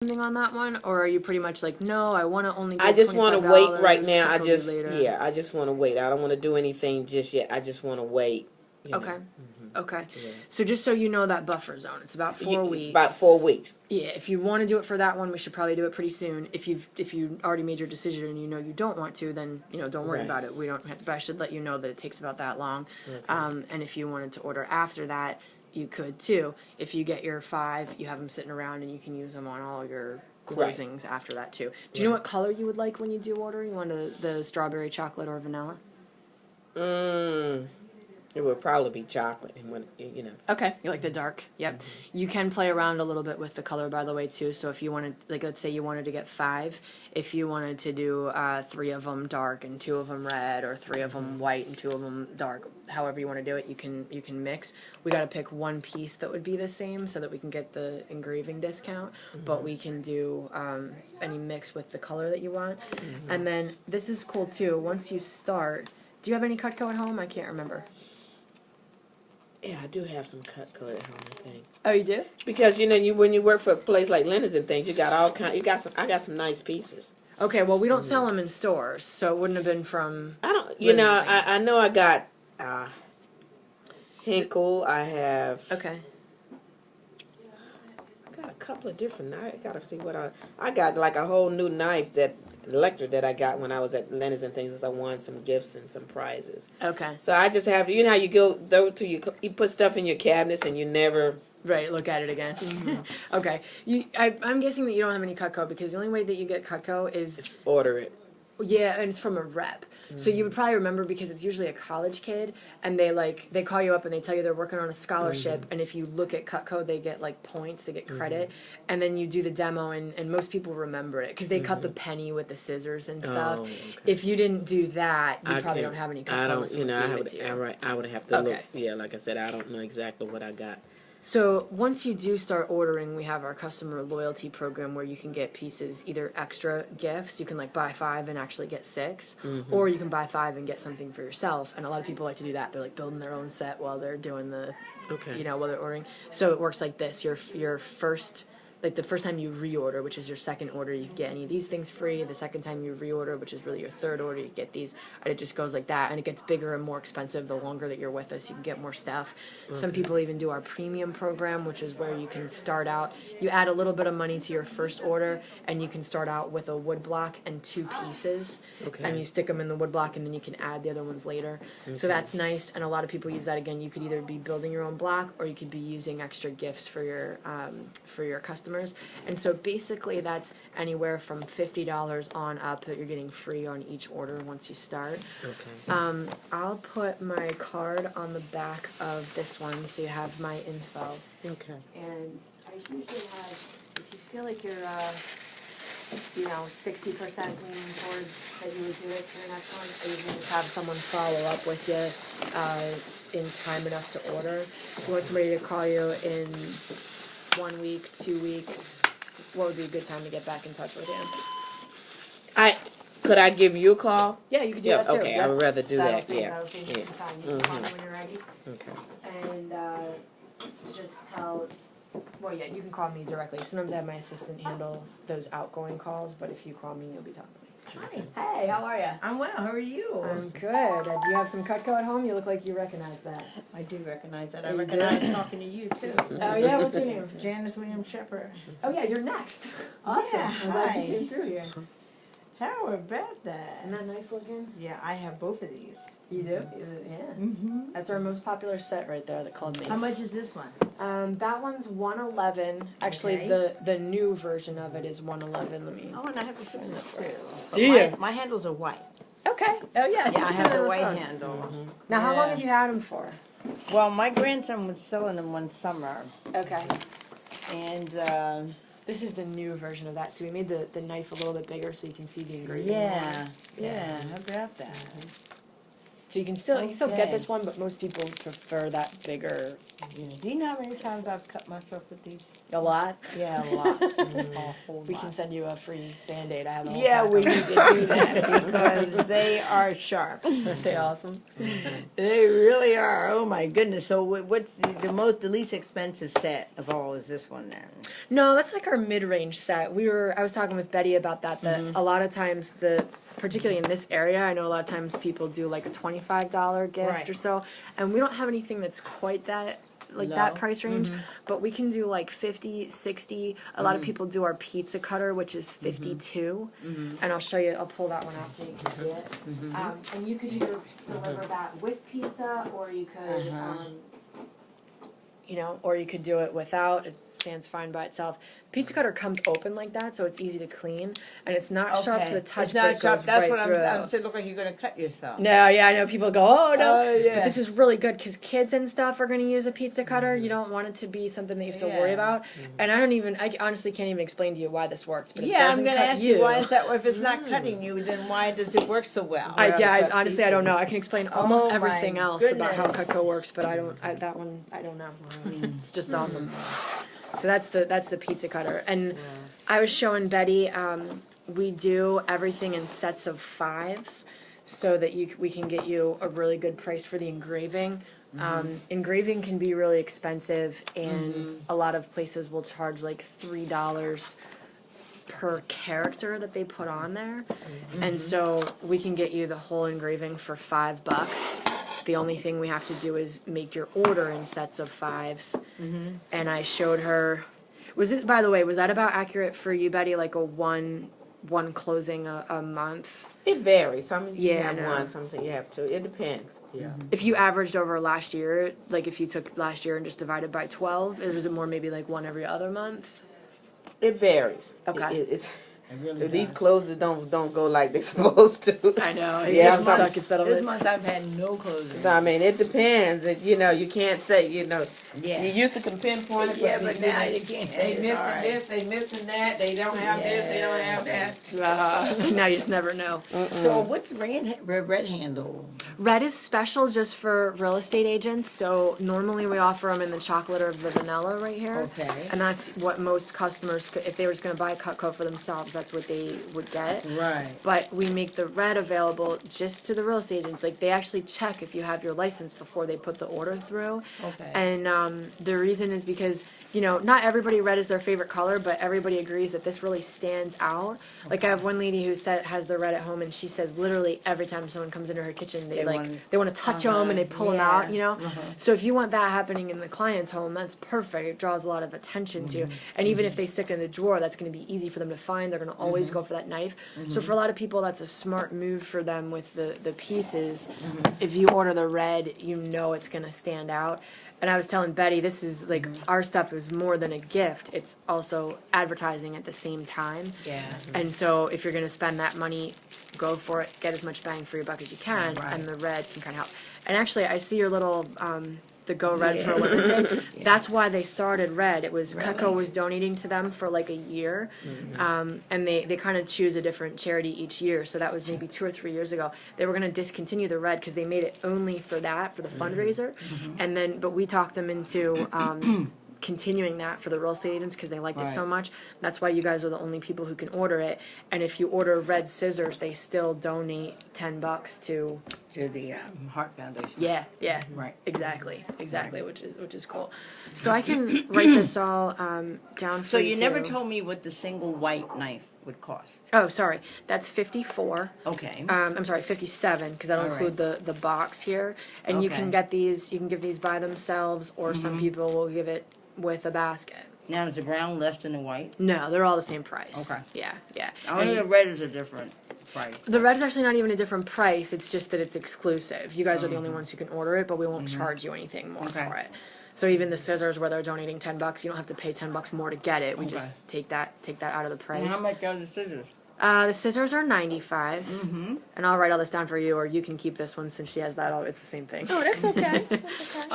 something on that one, or are you pretty much like, no, I want to only get I just want to wait right now. I just later. I just want to wait. I don't want to do anything just yet. I just want to wait. Okay. Okay. Yeah. So just so you know that buffer zone, it's about 4 weeks. About 4 weeks. Yeah. If you want to do it for that one, we should probably do it pretty soon. If you already made your decision and you know you don't want to, then don't worry about it. We don't have to, but I should let you know that it takes about that long. Okay. And if you wanted to order after that, you could too. If you get your 5, you have them sitting around and you can use them on all your closings after that too. Do you know what color you would like when you do order? You want the strawberry, chocolate, or vanilla? It would probably be chocolate, and Okay, you like the dark. Yep. Mm-hmm. You can play around a little bit with the color, by the way, too. So if you wanted, like, let's say you wanted to get 5, if you wanted to do 3 of them dark and 2 of them red, or 3 of them white and 2 of them dark, however you want to do it, you can mix. We got to pick one piece that would be the same so that we can get the engraving discount. Mm-hmm. But we can do any mix with the color that you want. Mm-hmm. And then this is cool too. Once you start, do you have any Cutco at home? I can't remember. Yeah, I do have some Cutco at home, I think. Oh, you do? Because when you work for a place like Lindsay and things, you got all kind. I got some nice pieces. Okay, well, we don't sell them in stores, so it wouldn't have been from. I don't. I know I got Hinkle. I have. Okay. I got a couple of different. I gotta see what I got. Like a whole new knife electric that I got when I was at Lindsay and things. I won some gifts and some prizes. Okay. So I just have. You know how you go to you put stuff in your cabinets and you never. Right, look at it again. Mm-hmm. Okay. I'm guessing that you don't have any Cutco because the only way that you get Cutco is just order it. Yeah, and it's from a rep. Mm-hmm. So you would probably remember because it's usually a college kid, and they call you up and they tell you they're working on a scholarship, and if you look at Cutco, they get like points, they get credit, and then you do the demo, and most people remember it because they cut the penny with the scissors and stuff. Oh, okay. If you didn't do that, you probably don't have any Cutco. I don't. I would have to look. Yeah, like I said, I don't know exactly what I got. So once you do start ordering, we have our customer loyalty program where you can get pieces, either extra gifts, you can like buy 5 and actually get 6, or you can buy 5 and get something for yourself. And a lot of people like to do that. They're like building their own set while they're doing while they're ordering. So it works like this: your first. Like the first time you reorder, which is your second order, you get any of these things free. The second time you reorder, which is really your third order, you get these. And it just goes like that. And it gets bigger and more expensive the longer that you're with us. You can get more stuff. Okay. Some people even do our premium program, which is where you can start out. You add a little bit of money to your first order, and you can start out with a wood block and 2 pieces. Okay. And you stick them in the wood block, and then you can add the other ones later. Okay. So that's nice. And a lot of people use that. Again, you could either be building your own block, or you could be using extra gifts for your customers. And so basically that's anywhere from $50 on up that you're getting free on each order once you start. Okay. I'll put my card on the back of this one so you have my info. Okay. And I usually have, if you feel like you're 60% leaning towards that you would do it for the next one, I usually just have someone follow up with you in time enough to order. If you want somebody to call you in 1 week, 2 weeks, what would be a good time to get back in touch with you? Could I give you a call? Yeah, you could do that too. Okay, I would rather do that. That'll save you some time. You can call me when you're ready. Okay. And just tell. Well, yeah, you can call me directly. Sometimes I have my assistant handle those outgoing calls, but if you call me, you'll be talking to me. Hi. Hey, how are you? I'm well. How are you? I'm good. Do you have some Cutco at home? You look like you recognize that. I do recognize that. I recognize talking to you, too. Oh, yeah? What's your name? Janice Williams Shepherd. Oh, yeah, you're next. Awesome. Yeah, I'm glad you came through here. How about that? Isn't that nice looking? Yeah, I have both of these. You do? Yeah. Mm-hmm. That's our most popular set right there, the club makes. How much is this one? That one's $111. Actually, the new version of it is $111. Let me. Oh, and I have the scissors too. Do you? My handles are white. Okay. Oh yeah. Yeah, I have the white handle. Mm-hmm. Now, how long have you had them for? Well, my grandson was selling them one summer. Okay. And this is the new version of that. So we made the knife a little bit bigger so you can see the engraving. Yeah. How about that? So you can still get Okay. this one, but most people prefer that bigger. Do you know how many times I've cut myself with these? A lot. Yeah, a lot. A whole We lot. can send you a free Band-Aid. I have a whole Yeah, pack we of need to do that because they are sharp. them. Aren't they awesome? They really are. Oh my goodness. So what's the least expensive set of all is this one then? No, that's like our mid-range set. I was talking with Betty about that. That a lot of times particularly in this area, I know a lot of times people do like a $25 gift Right. or so, and we don't have anything that's quite that that Low. price range, but we can do like 50, 60. A lot of people do our pizza cutter, which is 52, and I'll show you. I'll pull that one out so you can see it. And you could either deliver that with pizza, or you could, or you could do it without. It stands fine by itself. Pizza cutter comes open like that, so it's easy to clean, and it's not sharp to the touch. It's but not it sharp. goes That's right what through. I'm saying. Look like you're gonna cut yourself. No, yeah, I know people go, oh no, Oh, yeah. but this is really good because kids and stuff are going to use a pizza cutter. You don't want it to be something that you have to worry Yeah. about. And I honestly can't even explain to you why this works. But it Yeah, I'm doesn't gonna cut ask you why is that? If it's not cutting you, then why does it work so well? Honestly, I don't know. I can explain almost Oh, my everything else about how goodness. Cutco works, but I don't know. It's just awesome. So that's the pizza cutter, and I was showing Betty. We do everything in sets of 5s, so that we can get you a really good price for the engraving. Engraving can be really expensive, and a lot of places will charge like $3 per character that they put on there, and so we can get you the whole engraving for $5. The only thing we have to do is make your order in sets of 5s. And I showed her. By the way, was that about accurate for you, Betty? Like a one closing a month? It varies. Some you Yeah, have no. one, some you have two. It depends. Yeah. If you averaged over last year, like if you took last year and just divided by 12, was it more maybe like one every other month? It varies. Okay. It's It really these does. closes don't go like they're supposed to. I know. Yeah, Just some- stuck instead of This it. month I've had no closing. I mean, it depends. You can't say. Yeah. You used to can pinpoint it, Yeah, but but now you can't. They It's missing all right. this, they missing that. They don't have this, they don't have that. Now you just never know. So what's red handle? Red is special just for real estate agents. So normally we offer them in the chocolate or the vanilla right here. Okay. And that's what most customers, if they were just going to buy a Cutco for themselves, that's what they would get. Right. But we make the red available just to the real estate agents. Like they actually check if you have your license before they put the order through. Okay. And the reason is because, not everybody red is their favorite color, but everybody agrees that this really stands out. Like I have one lady who has the red at home, and she says literally every time someone comes into her kitchen, they want to touch them and they pull them out, So if you want that happening in the client's home, that's perfect. It draws a lot of attention to. And even if they stick in the drawer, that's going to be easy for them to find. They're going to always go for that knife. So for a lot of people, that's a smart move for them with the pieces. If you order the red, it's going to stand out. And I was telling Betty, this is like our stuff is more than a gift. It's also advertising at the same time. Yeah. And so if you're going to spend that money, go for it. Get as much bang for your buck as you can. Right. And the red can kind of help. And actually, I see your little the Go Red for Women thing. That's why they started Red. It was Cutco was donating to them for like a year, and they kind of choose a different charity each year. So that was maybe 2 or 3 years ago. They were going to discontinue the Red because they made it only for that, for the fundraiser, and then but we talked them into continuing that for the real estate agents because they liked it so much. That's why you guys are the only people who can order it. And if you order red scissors, they still donate $10 to the Heart Foundation. yeah, Right. exactly, which is cool. So I can write this all down for So you. you never too. told me what the single white knife would cost. Oh, sorry, that's 54. Okay. I'm sorry, 57 because I don't All include the box here. And you can Okay. get these. You can give these by themselves, or some people will give it with a basket. Now is the brown less than the white? No, they're all the same price. Okay. Yeah. Only the And red is a different price. the red is actually not even a different price. It's just that it's exclusive. You guys are the only ones who can order it, but we won't charge you anything more Okay. for it. So even the scissors where they're donating $10, you don't have to pay $10 more to get it. We Okay. just take that out of the price. And how much are the scissors? The scissors are 95, Mm-hmm. and I'll write all this down for you, or you can keep this one since she has that. All it's the same thing. Oh, that's okay.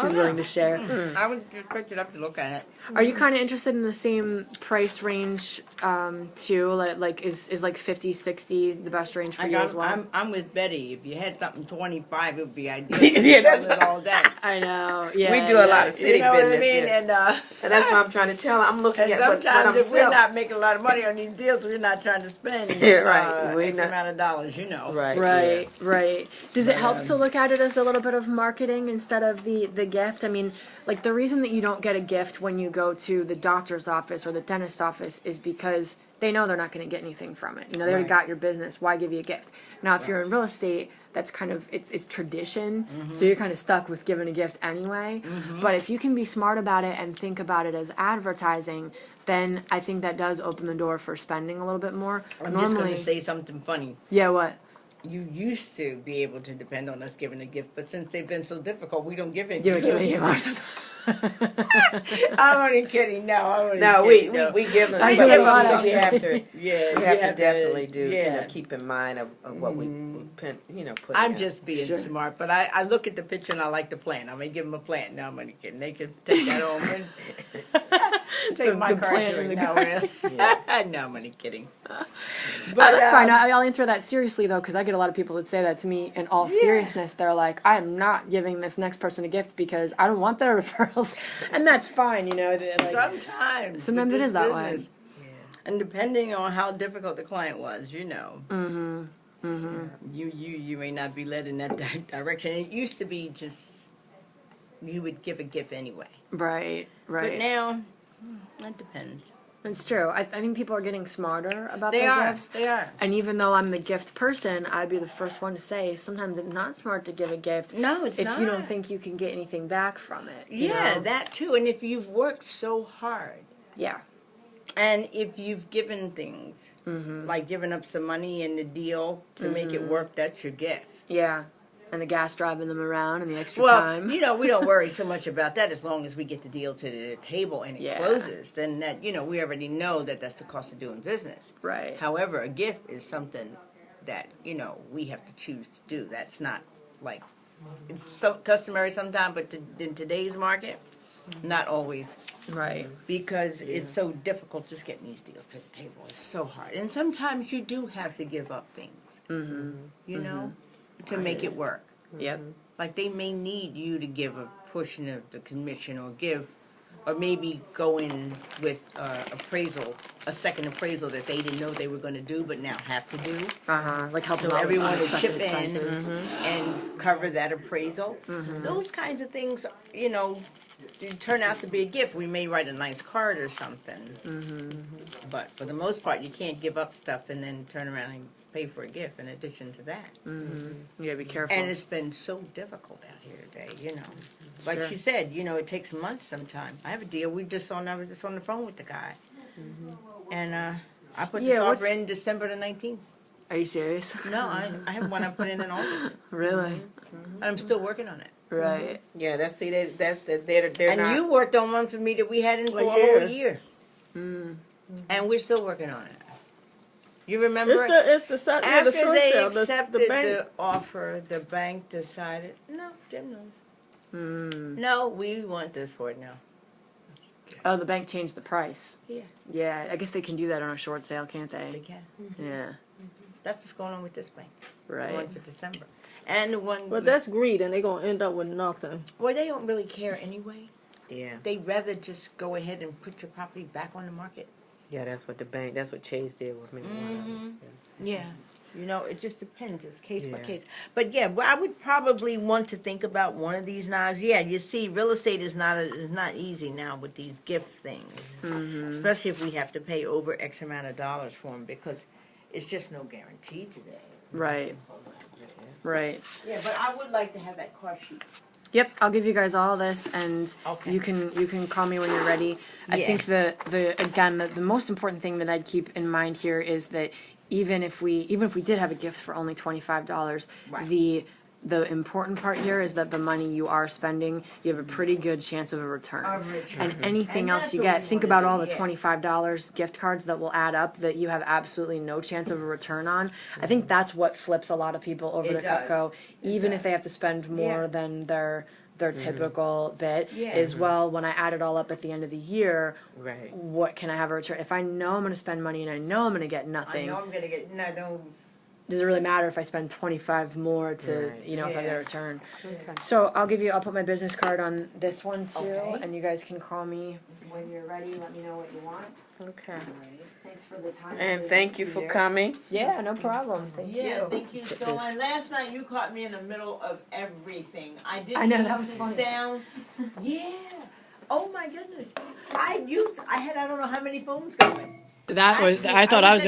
She's willing to share. I would just pick it up to look at it. Are you kind of interested in the same price range too? Like is like 50, 60 the best range for you as well? I'm with Betty. If you had something 25, it would be ideal. Yeah, that's it all day. I know. Yeah, We do a lot of city You know what I business. mean? Yeah. And that's what I'm trying to tell her. I'm looking And at what sometimes I'm if we're selling. not making a lot of money on these deals, we're not trying to spend Yeah, right. We're X not- amount of dollars, you know. Right. Right, right. Does it help to look at it as a little bit of marketing instead of the gift? I mean, like the reason that you don't get a gift when you go to the doctor's office or the dentist's office is because they know they're not going to get anything from it. You know, they already Right. got your business. Why give you a gift? Now, if you're in real estate, that's kind of it's tradition, so you're kind of stuck with giving a gift anyway. But if you can be smart about it and think about it as advertising, then I think that does open the door for spending a little bit more. I'm just going to say something funny. Yeah, what? You used to be able to depend on us giving a gift, but since they've been so difficult, we don't give any. You don't give any more. I'm only kidding. No, I'm only No, kidding. we give them. I But give a lot, we have to. Yeah, We have to definitely do. Yeah. You know, keep in mind of what we put. I'm in. just being Sure. smart, but I look at the picture and I like the plan. I'm gonna give them a plan. No, I'm only kidding. They can take that home and take my The card plant to in it. the No, garden. really. No, I'm only kidding. That's fine. I'll answer that seriously though, because I get a lot of people that say that to me in all seriousness. They're like, "I am not giving this next person a gift because I don't want their referrals," and that's fine. You know, like, Sometimes Sometimes with it this is that way. business, and depending on how difficult the client was, you know, you may not be led in that direction. It used to be just you would give a gift anyway, right, but right. now that depends. It's true. I think people are getting smarter about They their are. gifts. They are. And even though I'm the gift person, I'd be the first one to say sometimes it's not smart to give a gift No, it's if not. you don't think you can get anything back from it. you Yeah, know? that too. And if you've worked so hard, Yeah. and if you've given things, like giving up some money in the deal to make it work, that's your gift. Yeah. And the gas driving them around and the extra Well, time. you know, we don't worry so much about that as long as we get the deal to the table and it Yeah. closes. Then that, you know, we already know that that's the cost of doing business. Right. However, a gift is something that, you know, we have to choose to do. That's not like, it's so customary sometimes, but in today's market, not always. Right. Because it's so difficult just getting these deals to the table. It's so hard. And sometimes you do have to give up things, you know, to make it work. Yep. Like they may need you to give a portion of the commission or maybe go in with a second appraisal that they didn't know they were going to do but now have to do. Like help So them out with everyone will unexpected chip in expenses. and cover that appraisal. Those kinds of things, you know, turn out to be a gift. We may write a nice card or something. But for the most part, you can't give up stuff and then turn around and pay for a gift in addition to that. You gotta be careful. And it's been so difficult out here today, you know. Like Sure. she said, you know, it takes months sometimes. I have a deal. I was just on the phone with the guy. And I put this Yeah, offer what's- in December the 19th. Are you serious? No, I have one I put in August. Really? And I'm still working on it. Right. Yeah, they're And not. you worked on one for me that we had in for a whole year. And we're still working on it. You remember? It's the short After they sale. accepted The bank. the offer, the bank decided, no, Jim knows. No, we want this for it now. Oh, the bank changed the price. Yeah, Yeah, I guess they can do that on a short sale, can't they they? can. Yeah. That's what's going on with this bank. The one Right. for December. And the one, But that's greed, and they're gonna end up with nothing. well, they don't really care anyway. Yeah, They'd rather just go ahead and put your property back on the market. yeah, that's what Chase did with me. Yeah. You know, it just depends. It's case by Yeah. case. But yeah, well, I would probably want to think about one of these knives. Yeah, you see, real estate is not easy now with these gift things, especially if we have to pay over X amount of dollars for them because it's just no guarantee today. Right. Right. Yeah, but I would like to have that car sheet. Yep, I'll give you guys all this, and Okay. you can call me when you're ready. I Yeah. think the most important thing that I'd keep in mind here is that even if we did have a gift for only $25, Right. the the important part here is that the money you are spending, you have a pretty good chance of a return. And anything And else that's you what get, we think wanna about do, all the yeah. $25 gift cards that will add up that you have absolutely no chance of a return on. I think that's what flips a lot of people over It to does. Cutco, even does. if they have to spend more Yeah. than their typical bit. Yeah. Is well, when I add it all up at the end of the year, Right. what can I have a return? If I know I'm going to spend money and I know I'm going to get I nothing, know I'm gonna get no. does it really matter if I spend 25 more to, Right. if I get Yeah. a return? Okay. So I'll put my business card on this one too, Okay. and you guys can call me when you're ready. Let me know what you want. Okay. Thanks for the time. And Really thank good you to for hear. coming. Yeah, no problem. Thank Yeah, you. thank you so much. Last night you caught me in the middle of everything. I didn't I know, use that was the funny. sound. Yeah. Oh my goodness. I had I don't know how many phones going. That was. Actually, I thought I I was was